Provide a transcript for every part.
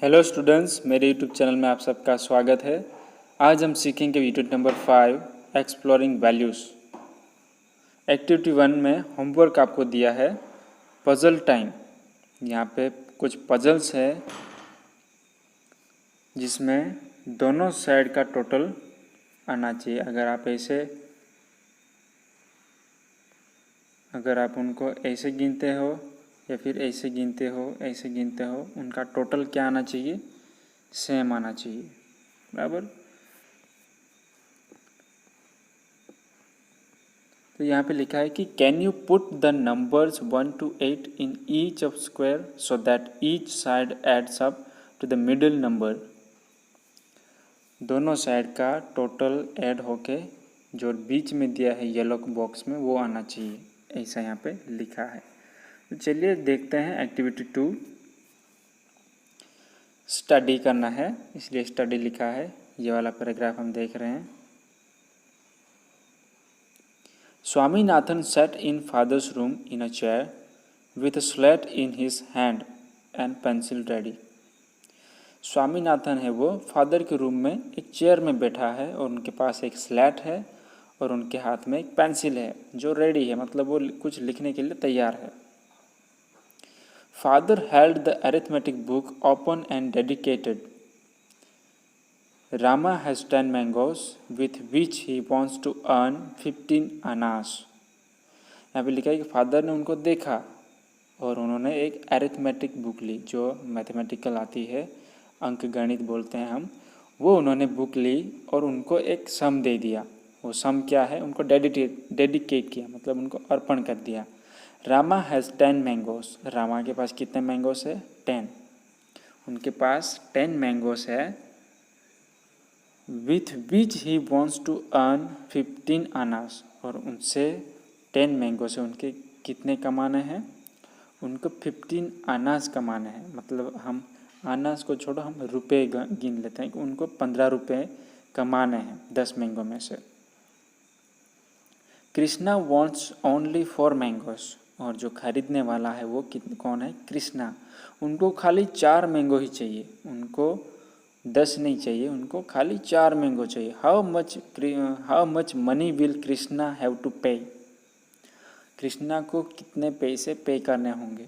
Hello students, मेरे YouTube channel में आप सबका स्वागत है। आज हम सीखेंगे unit number 5 exploring values. Activity 1 में होमवर्क आपको दिया है पजल टाइम। यहाँ पे कुछ पजल्स है जिसमें दोनों साइड का टोटल आना चाहिए। अगर आप उनको ऐसे गिनते हो या फिर ऐसे गिनते हो, उनका टोटल क्या आना चाहिए? सेम आना चाहिए, बराबर। तो यहाँ पे लिखा है कि can you put the numbers 1 to 8 in each of square so that each side adds up to the middle number. दोनों साइड का टोटल ऐड होके जो बीच में दिया है येलो बॉक्स में वो आना चाहिए, ऐसा यहाँ पे लिखा है। तो चलिए देखते हैं एक्टिविटी 2। स्टडी करना है, इसलिए स्टडी लिखा है। ये वाला पैराग्राफ हम देख रहे हैं। Swaminathan sat in father's room in a chair with a slate in his hand and pencil ready. Swaminathan है वो फादर के रूम में एक चेयर में बैठा है और उनके पास एक स्लेट है और उनके हाथ में एक पेंसिल है जो रेडी है, मतलब वो कुछ लिखने के लिए तैयार है। Father held the arithmetic book open and dedicated. Rama has 10 mangoes with which he wants to earn 15 annas. यहाँ पे लिखा है कि फादर ने उनको देखा और उन्होंने एक अरिथमेटिक बुक ली, जो मैथमेटिकल आती है, अंक गणित बोलते हैं हम। वो उन्होंने बुक ली और उनको एक सम दे दिया। वो सम क्या है? उनको डेडिकेट किया, मतलब उनको अर्पण कर दिया। Rama has 10 mangoes. रामा के पास कितने मैंगोस है? 10। उनके पास 10 मैंगोस है। With which he wants to earn 15 annas, और उनसे 10 मैंगो से उनके कितने कमाने हैं? उनको 15 आनास कमाने हैं। मतलब हम आनास को छोड़ो, हम रुपए गिन लेते हैं कि उनको 15 रुपये कमाने हैं 10 मैंगो में से। कृष्णा वॉन्ट्स ओनली 4 मैंगोस, और जो खरीदने वाला है वो कौन है? कृष्णा। उनको खाली 4 मैंगो ही चाहिए, उनको 10 नहीं चाहिए, उनको खाली 4 मैंगो चाहिए। How much money will Krishna have to pay? Krishna को कितने पैसे पे करने होंगे?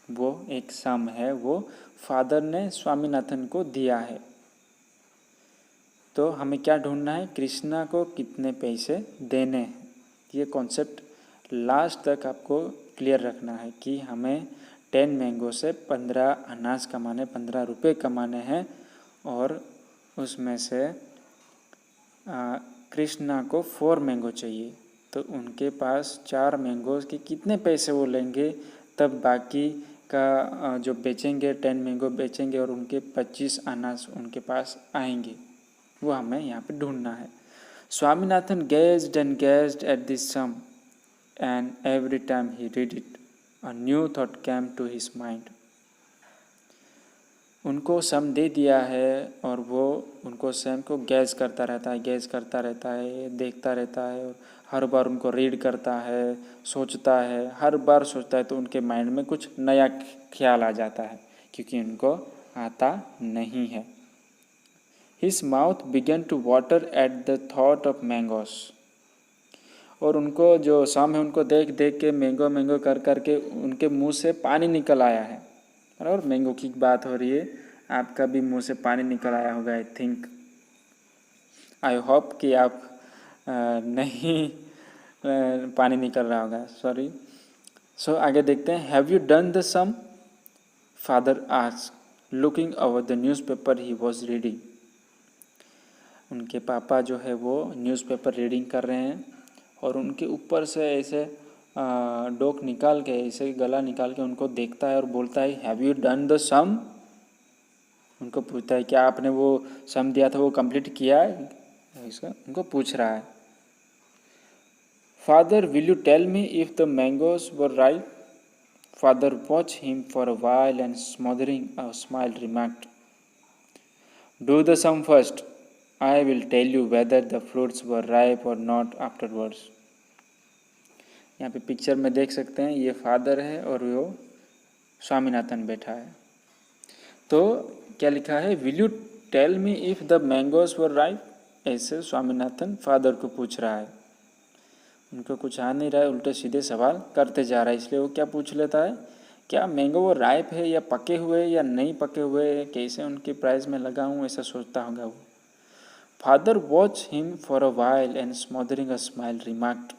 वो एक सम है, वो फादर ने स्वामीनाथन को दिया है। तो हमें क्या ढूंढना है? कृष्णा को कितने पैसे देने हैं। ये कॉन्सेप्ट लास्ट तक आपको क्लियर रखना है कि हमें 10 मैंगो से 15 अनाज कमाने, 15 रुपये कमाने हैं, और उसमें से कृष्णा को 4 मैंगो चाहिए। तो उनके पास 4 मैंगो के कितने पैसे वो लेंगे, तब बाकी का जो बेचेंगे, 10 मैंगो बेचेंगे और उनके 25 अनाज उनके पास आएंगे, वो हमें यहाँ पे ढूंढना है। Swaminathan gazed and gazed at this sum, and every time he read it, a new thought came to his mind. उनको सम दे दिया है और वो उनको सम को गैज करता रहता है, देखता रहता है, और हर बार उनको रीड करता है, सोचता है, हर बार सोचता है तो उनके माइंड में कुछ नया ख्याल आ जाता है, क्योंकि उनको आता नहीं है। His mouth began to water at the thought of mangoes. और उनको जो सम है उनको देख देख के, मैंगो कर करके उनके मुंह से पानी निकल आया है। और मैंगो की बात हो रही है, आपका भी मुंह से पानी निकल आया होगा। आई होप कि आप नहीं पानी निकल रहा होगा, सॉरी। सो आगे देखते हैं। Have you done the sum? Father asked, looking over the newspaper he was reading. उनके पापा जो है वो न्यूज़पेपर रीडिंग कर रहे हैं और उनके ऊपर से ऐसे डोक निकाल के, ऐसे गला निकाल के उनको देखता है और बोलता है, हैव यू डन द सम? उनको पूछता है, क्या आपने वो सम दिया था वो कंप्लीट किया है? इसका उनको पूछ रहा है। Father, will you tell me if the mangoes were ripe? Father watch him for a while and smothering a smile remarked, do the sum first, I will tell you whether the fruits were ripe और not afterwards. यहाँ पे picture में देख सकते हैं, ये father है और वो स्वामीनाथन बैठा है। तो क्या लिखा है, will you tell me if the mangoes were ripe, ऐसे स्वामीनाथन फादर को पूछ रहा है। उनको कुछ आ नहीं रहा है, उल्टे सीधे सवाल करते जा रहा है, इसलिए वो क्या पूछ लेता है, क्या मैंगो वो राइप है या पके हुए या नहीं पके हुए, कैसे उनके प्राइस में लगाऊं, ऐसा सोचता होगा वो। Father watch him for a while and smothering a smile remarked,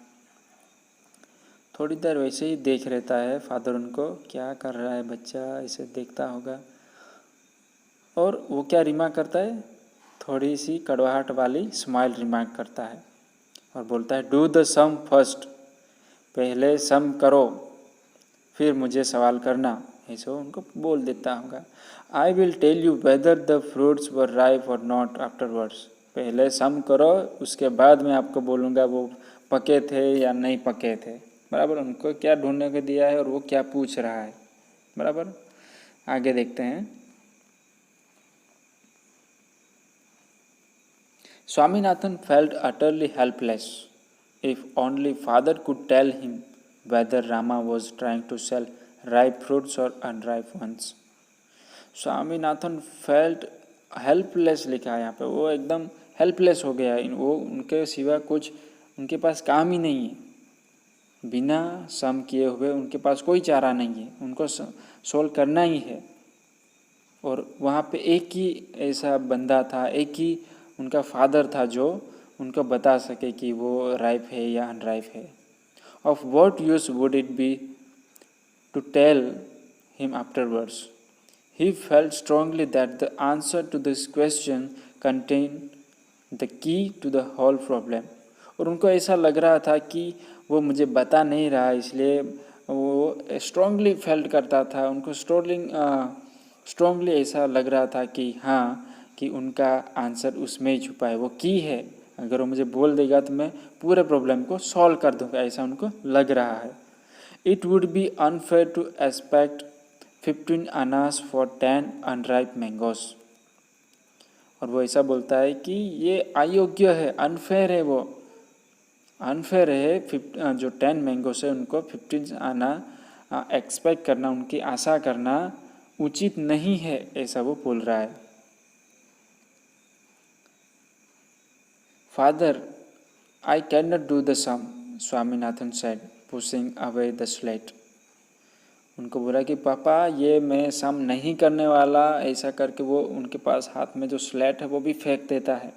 थोड़ी देर वैसे ही देख रहता है फादर उनको, क्या कर रहा है बच्चा, ऐसे देखता होगा। और वो क्या रिमार्क करता है, थोड़ी सी कड़वाहट वाली स्माइल रिमार्क करता है और बोलता है, डू द सम फर्स्ट, पहले सम करो फिर मुझे सवाल करना, ऐसे वो उनको बोल देता होगा। I will tell you whether the fruits were ripe और नॉट आफ्टरवर्ड्स, पहले सम करो उसके बाद मैं आपको बोलूँगा वो पके थे या नहीं पके थे। बराबर, उनको क्या ढूंढने को दिया है और वो क्या पूछ रहा है। बराबर, आगे देखते हैं। Swaminathan felt utterly helpless, if only father could tell him whether Rama was trying to sell ripe fruits or unripe ones. Swaminathan felt helpless लिखा है यहाँ पे, वो एकदम हेल्पलेस हो गया है, वो उनके सिवा कुछ उनके पास काम ही नहीं है, बिना सम किए हुए उनके पास कोई चारा नहीं है, उनको सोल्व करना ही है। और वहाँ पे एक ही ऐसा बंदा था, एक ही उनका फादर था जो उनको बता सके कि वो राइप है या अनराइप है। Of what use would it be to tell him afterwards? He felt strongly that the answer to this question contained the key to the whole problem. और उनको ऐसा लग रहा था कि वो मुझे बता नहीं रहा, इसलिए वो स्ट्रांगली फेल्ट करता था, उनको स्ट्रांगली ऐसा लग रहा था कि हाँ, कि उनका आंसर उसमें ही छुपा है, वो की है, अगर वो मुझे बोल देगा तो मैं पूरे प्रॉब्लम को सॉल्व कर दूंगा, ऐसा उनको लग रहा है। It would be unfair to expect 15 annas for 10 unripe mangoes, और वो ऐसा बोलता है कि ये अयोग्य है, अनफेयर है, वो अनफेयर है, जो 10 मैंगोस है उनको 15 आना एक्सपेक्ट करना, उनकी आशा करना उचित नहीं है, ऐसा वो बोल रहा है। Father, I cannot do the sum, Swaminathan said, pushing away the slate. उनको बोला कि पापा ये मैं सम नहीं करने वाला, ऐसा करके वो उनके पास हाथ में जो स्लेट है वो भी फेंक देता है।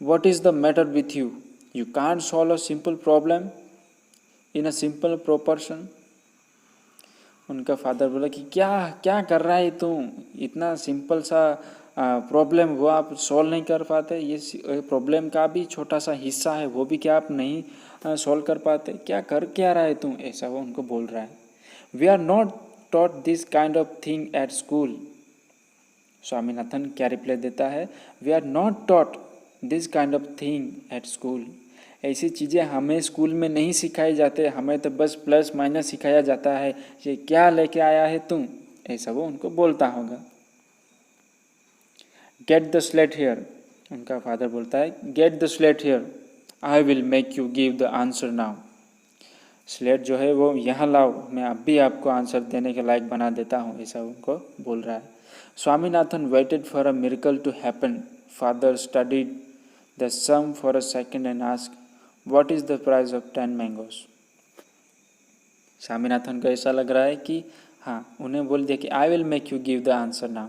What is the matter with you? You can't solve a simple problem in a simple proportion. उनका फादर बोला कि क्या क्या कर रहा है तुम, इतना सिंपल सा प्रॉब्लम वो आप सॉल्व नहीं कर पाते, ये प्रॉब्लम का भी छोटा सा हिस्सा है वो भी क्या आप नहीं सॉल्व कर पाते, क्या रहा है तुम, ऐसा वो उनको बोल रहा है। We are not taught this kind of thing at school, Swaminathan क्या रिप्लाई देता है, we are not taught this kind of thing at school, ऐसी चीज़ें हमें स्कूल में नहीं सिखाई जाते, हमें तो बस प्लस माइनस सिखाया जाता है, ये क्या लेके आया है तुम, ऐसा वो उनको बोलता होगा। गेट द स्लेट हियर, उनका फादर बोलता है, get the slate here, I will make you give the answer now, slate जो है वो यहाँ लाओ, मैं अब भी आपको आंसर देने के लायक बना देता हूँ, ऐसा उनको बोल रहा है। Swaminathan waited for a miracle to happen, father studied the sum for a second and asked, what is the price of 10 mangoes. Swaminathan को ऐसा लग रहा है कि हाँ, उन्हें बोल दिया कि I will make you give the answer now,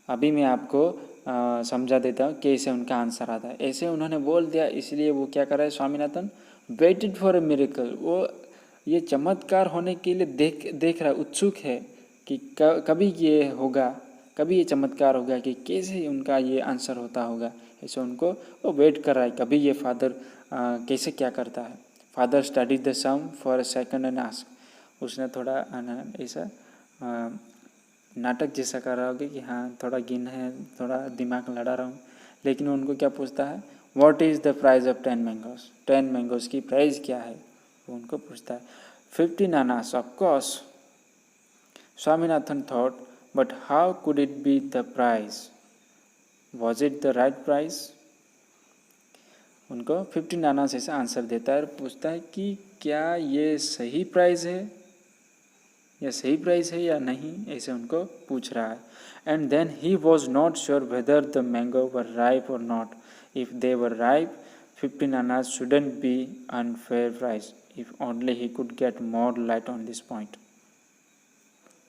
अभी मैं आपको समझा देता हूँ कैसे उनका आंसर आता है, ऐसे उन्होंने बोल दिया, इसलिए वो क्या कर रहा है Swaminathan, waited for a miracle, वो ये चमत्कार होने के लिए देख रहा, उत्सुक है कि कभी ये होगा, कभी ये चमत्कार होगा कि कैसे उनका ये आंसर होता होगा, ऐसे उनको वो वेट कर रहा है, कभी ये फादर कैसे क्या करता है। Father study the sum for a second and ask, उसने थोड़ा ऐसा नाटक जैसा कर रहा होगा कि हाँ थोड़ा गिन है, थोड़ा दिमाग लड़ा रहा हूँ, लेकिन उनको क्या पूछता है, what is the price of 10 mangoes, 10 mangoes की प्राइस क्या है, वो उनको पूछता है। 15 annas of course, Swaminathan thought, but how could it be the price, was it the right price. उनको 15 आनास ऐसा आंसर देता है और पूछता है कि क्या ये सही प्राइस है, यह सही प्राइस है या नहीं, ऐसे उनको पूछ रहा है। And then he was not sure whether the mango were ripe और not. If they were ripe 15 annas shouldn't be unfair price if only he could get more light on this point.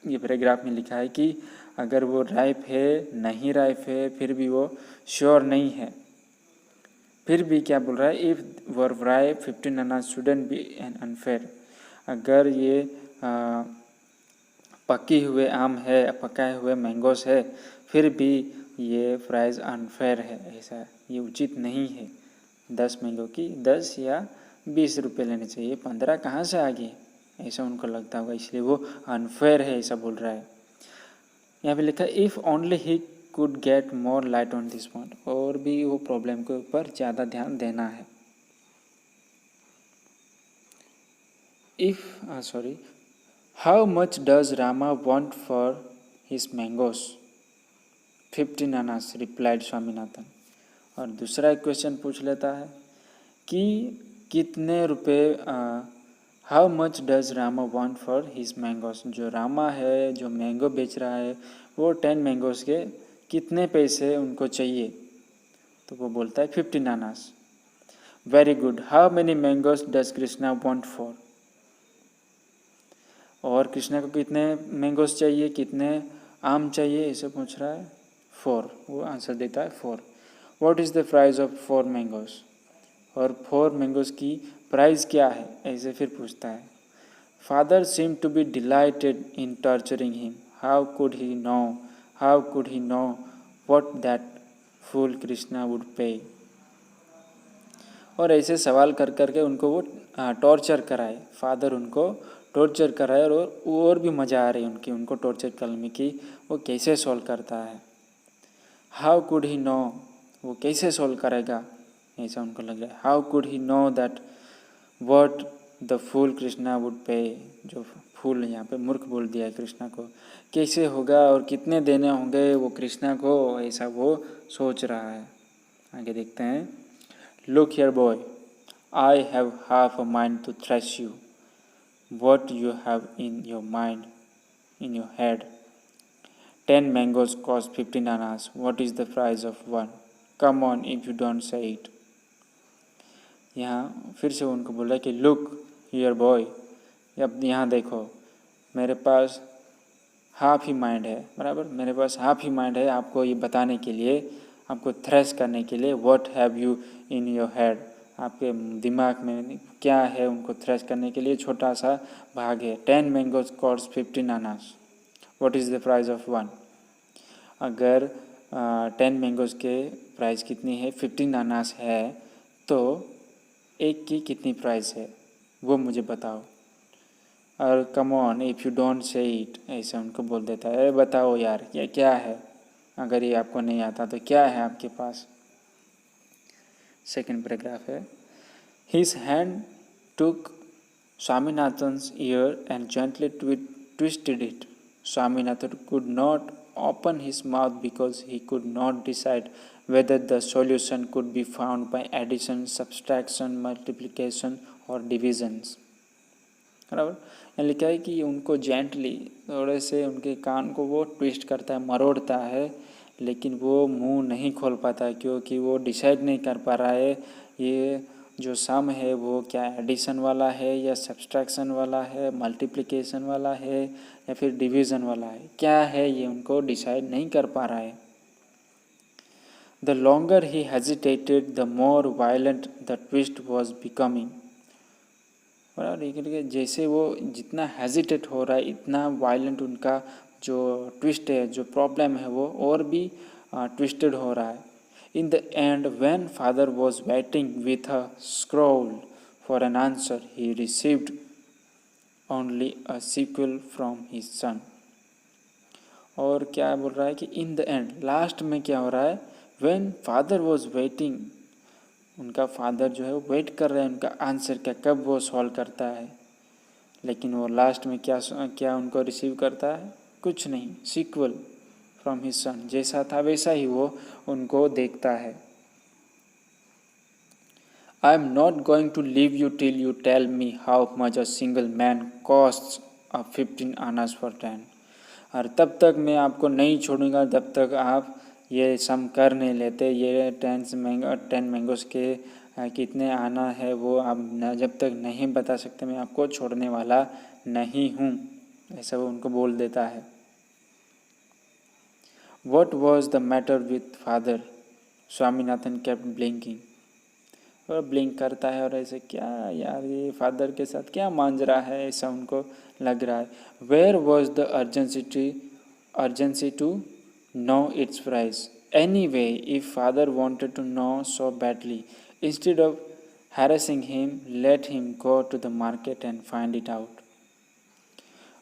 ये पैराग्राफ में लिखा है कि अगर वो ripe है नहीं राइप है, फिर भी वो श्योर नहीं है, फिर भी क्या बोल रहा है, if were ripe 15 annas shouldn't B an unfair. अगर ये पके हुए आम है, पकाए हुए मैंगोस है, फिर भी ये प्राइस अनफेयर है, ऐसा ये उचित नहीं है। 10 मैंगो की 10 या 20 रुपये लेने चाहिए, 15 कहाँ से आ गए, ऐसा उनको लगता होगा, इसलिए वो अनफेयर है ऐसा बोल रहा है। यहाँ पे लिखा if only he could get more light on this point, और भी वो प्रॉब्लम के ऊपर ज़्यादा ध्यान देना है। How much does Rama want for his mangoes? 15 annas, replied Swaminathan. और दूसरा क्वेश्चन पूछ लेता है कि कितने रुपए, how much does Rama want for his mangoes. जो रामा है, जो मैंगो बेच रहा है, वो 10 मैंगोस के कितने पैसे उनको चाहिए, तो वो बोलता है 15 annas. Very good, how many mangoes does Krishna want for. और कृष्णा को कितने मैंगोस चाहिए, कितने आम चाहिए, इसे पूछ रहा है। 4, वो आंसर देता है 4। What is the price of 4 mangoes, और 4 मैंगोस की प्राइस क्या है, ऐसे फिर पूछता है। Father seem to be delighted in torturing him, how could he know what that fool Krishna would pay. और ऐसे सवाल कर करके उनको वो टॉर्चर कराए, फादर उनको टॉर्चर कराए, और भी मज़ा आ रही उनको टॉर्चर करने में कि वो कैसे सॉल्व करता है। हाउ कुड ही नो, वो कैसे सॉल्व करेगा, ऐसा उनको लग रहा है। How could he know that what the fool Krishna would pay. जो फूल यहाँ पे मूर्ख बोल दिया है कृष्णा को, कैसे होगा और कितने देने होंगे वो कृष्णा को, ऐसा वो सोच रहा है। आगे देखते हैं। Look here, boy, I have half a mind to thrash you. What you have in your mind, in your head? 10 mangoes cost 15 annas. What is the price of one? Come on, if you don't say it. यहाँ फिर से उनको बोला कि look here boy, अब यहाँ देखो, मेरे पास हाफ ही माइंड है, बराबर, मेरे पास हाफ ही माइंड है आपको ये बताने के लिए, आपको थ्रेश करने के लिए। What have you in your head, आपके दिमाग में क्या है, उनको थ्रेश करने के लिए छोटा सा भाग है। 10 mangoes cost 15 annas, what is the price of one. अगर 10 मैंगोज के प्राइस कितनी है, 15 आनास है, तो एक की कितनी प्राइस है वो मुझे बताओ। और come on if you don't say it, ऐसे उनको बोल देता है, बताओ यार ये क्या है, अगर ये आपको नहीं आता तो क्या है आपके पास। सेकेंड पैराग्राफ है। His hand took Swaminathan's ear and gently twisted it. Swaminathan could not open his mouth because he could not decide whether the solution could be found by addition, subtraction, multiplication or divisions. बराबर, यहाँ लिखा है कि उनको gently, थोड़े से उनके कान को वो ट्विस्ट करता है, मरोड़ता है, लेकिन वो मुंह नहीं खोल पाता क्योंकि वो डिसाइड नहीं कर पा रहा है ये जो सम है वो क्या एडिशन वाला है या सब्सट्रैक्शन वाला है, मल्टीप्लिकेशन वाला है या फिर डिवीज़न वाला है, क्या है ये उनको डिसाइड नहीं कर पा रहा है। The longer he hesitated the more violent the twist was becoming. बराबर, जैसे वो जितना हेजिटेट हो रहा है इतना वायलेंट उनका जो ट्विस्ट है, जो प्रॉब्लम है, वो और भी ट्विस्टेड हो रहा है। In the end, when father was waiting with a scroll for an answer, he received only a sequel from his son. और क्या बोल रहा है कि in the end, लास्ट में क्या हो रहा है, when father was waiting, उनका फादर जो है वो वेट कर रहे हैं उनका आंसर का, कब वो सॉल्व करता है, लेकिन वो लास्ट में क्या उनको रिसीव करता है, कुछ नहीं, सीक्वल फ्रॉम हिज सन, जैसा था वैसा ही वो उनको देखता है। I am not going to leave you till you tell me how much a single man costs 15 annas for 10, और तब तक मैं आपको नहीं छोड़ूंगा जब तक आप ये सम कर नहीं लेते। ये 10 मैंगोस के कितने आना है वो आप जब तक नहीं बता सकते मैं आपको छोड़ने वाला नहीं हूँ, ऐसा वो उनको बोल देता है। What was the matter with father? Swaminathan kept blinking. और ब्लिंक करता है और ऐसे क्या यार ये फादर के साथ क्या मांजरा है, ऐसा उनको लग रहा है। Where was the urgency to know its price? Anyway, if father wanted to know so badly, instead of harassing him, let him go to the market and find it out.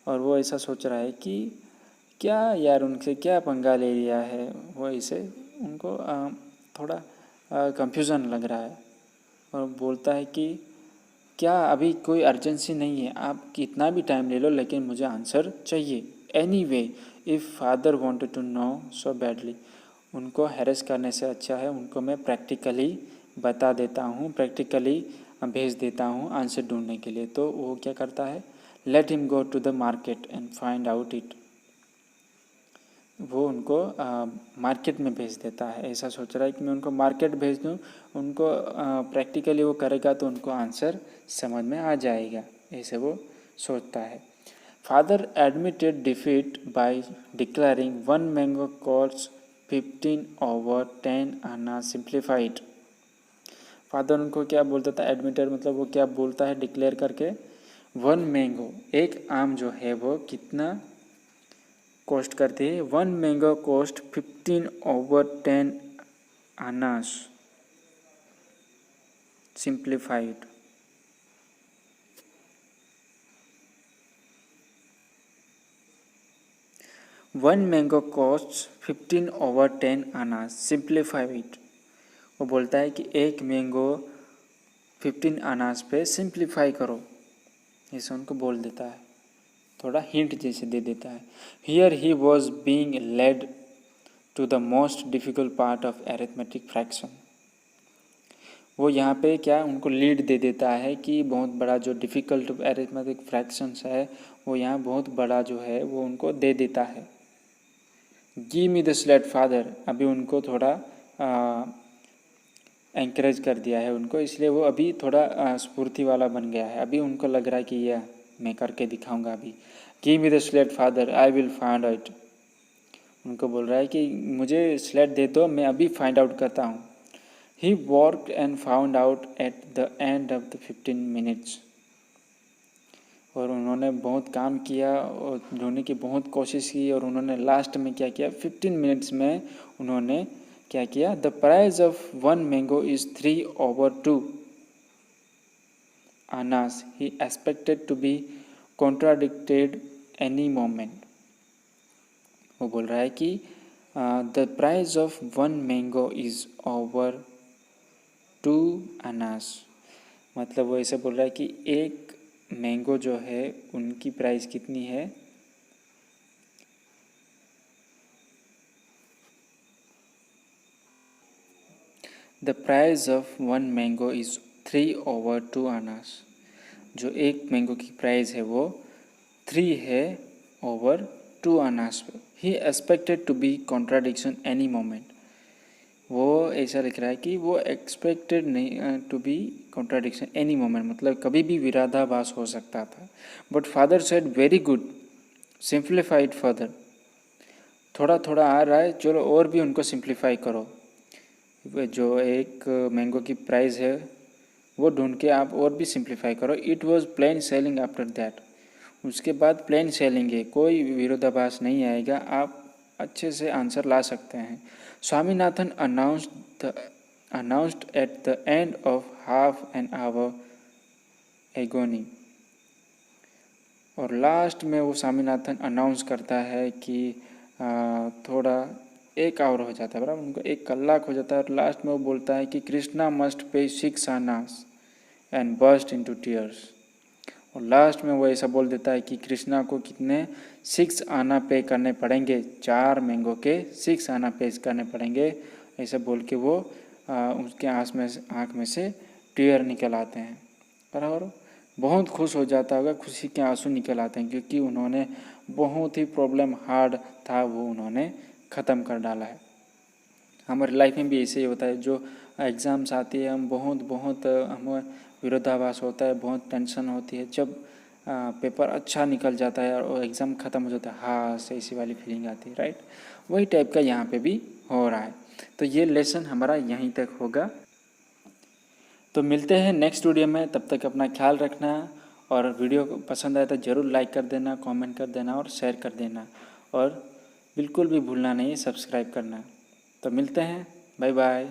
और वो ऐसा सोच रहा है कि क्या यार उनसे क्या पंगा ले लिया है, वो इसे उनको थोड़ा कंफ्यूजन लग रहा है। और बोलता है कि क्या अभी कोई अर्जेंसी नहीं है, आप कितना भी टाइम ले लो लेकिन मुझे आंसर चाहिए। Anyway if father wanted to know so badly, उनको हैरेस करने से अच्छा है उनको मैं प्रैक्टिकली बता देता हूँ, प्रैक्टिकली भेज देता हूँ आंसर ढूंढने के लिए। तो वो क्या करता है, let him go to the market and find out it, वो उनको मार्केट में भेज देता है। ऐसा सोच रहा है कि मैं उनको मार्केट भेज दूँ, उनको प्रैक्टिकली वो करेगा तो उनको आंसर समझ में आ जाएगा, ऐसे वो सोचता है। Father admitted defeat by declaring 1 mango cost 15/10 anna simplified. Father उनको क्या बोलता था, एडमिटेड मतलब वो क्या बोलता है डिक्लेयर करके, 1 मैंगो एक आम जो है वो कितना कॉस्ट करती है, 1 mango cost 15/10 annas simplified. One mango cost 15/10 annas simplified. वो बोलता है कि एक मैंगो 15 आनास पे सिंप्लीफाई करो, ऐसे उनको बोल देता है, थोड़ा हिंट जैसे दे देता है। Here he was being led to the most difficult part of arithmetic fraction. वो यहाँ पे क्या उनको लीड दे देता है कि बहुत बड़ा जो डिफ़िकल्ट एरिथमेटिक फ्रैक्शंस है वो यहाँ बहुत बड़ा जो है वो उनको दे देता है। Give me the slate father, अभी उनको थोड़ा एंकरेज कर दिया है उनको, इसलिए वो अभी थोड़ा स्फूर्ति वाला बन गया है। अभी उनको लग रहा है कि यह मैं करके दिखाऊंगा अभी। Give me the slate father I will find out, उनको बोल रहा है कि मुझे स्लेट दे दो मैं अभी फाइंड आउट करता हूँ। He worked and found out at the end of the 15 minutes, और उन्होंने बहुत काम किया और ढूंढने की बहुत कोशिश की, और उन्होंने लास्ट में क्या किया, 15 मिनट्स में उन्होंने क्या किया, the price of 1 mango is 3/2 annas, he expected to be contradicted any moment. वो बोल रहा है कि the price of 1 mango is over 2 annas, मतलब वो ऐसे बोल रहा है कि एक मैंगो जो है उनकी प्राइस कितनी है, the price of 1 mango is 3/2 Anas, जो एक मैंगो की प्राइस है वो 3/2 आनास पे। He expected to be contradiction any moment, वो ऐसा लिख रहा है कि वो एक्सपेक्टेड नहीं to be contradiction any moment, मतलब कभी भी विरोधाभास हो सकता था। But father said very good simplified further, थोड़ा थोड़ा आ रहा है, चलो और भी उनको सिंप्लीफाई करो, जो एक मैंगो की प्राइस है वो ढूंढ के आप और भी सिंप्लीफाई करो। It was plain sailing after that, उसके बाद प्लेन सेलिंग है, कोई विरोधाभास नहीं आएगा, आप अच्छे से आंसर ला सकते हैं। Swaminathan announced at the end of half an hour agony, और लास्ट में वो स्वामीनाथन अनाउंस करता है कि थोड़ा 1 आवर हो जाता है, बराबर उनको 1 कलाक हो जाता है, और लास्ट में वो बोलता है कि Krishna must pay 6 annas and burst into tears, और लास्ट में वो ऐसा बोल देता है कि कृष्णा को कितने 6 आना पे करने पड़ेंगे, 4 मैंगो के 6 आना पे करने पड़ेंगे, ऐसा बोल के वो उसके आँख में से टीयर निकल आते हैं, बराबर। बहुत खुश हो जाता होगा, खुशी के आंसू निकल आते हैं, क्योंकि उन्होंने बहुत ही प्रॉब्लम हार्ड था वो उन्होंने ख़त्म कर डाला है। हमारी लाइफ में भी ऐसे ही होता है, जो एग्ज़ाम्स आती है हम बहुत हमें विरोधाभास होता है, बहुत टेंशन होती है। जब पेपर अच्छा निकल जाता है और एग्ज़ाम ख़त्म हो जाता है, हाँ ऐसी वाली फीलिंग आती है, राइट। वही टाइप का यहाँ पे भी हो रहा है। तो ये लेसन हमारा यहीं तक होगा। तो मिलते हैं नेक्स्ट वीडियो में, तब तक अपना ख्याल रखना, और वीडियो पसंद आए तो ज़रूर लाइक कर देना, कमेंट कर देना और शेयर कर देना, और बिल्कुल भी भूलना नहीं सब्सक्राइब करना। तो मिलते हैं, बाय बाय।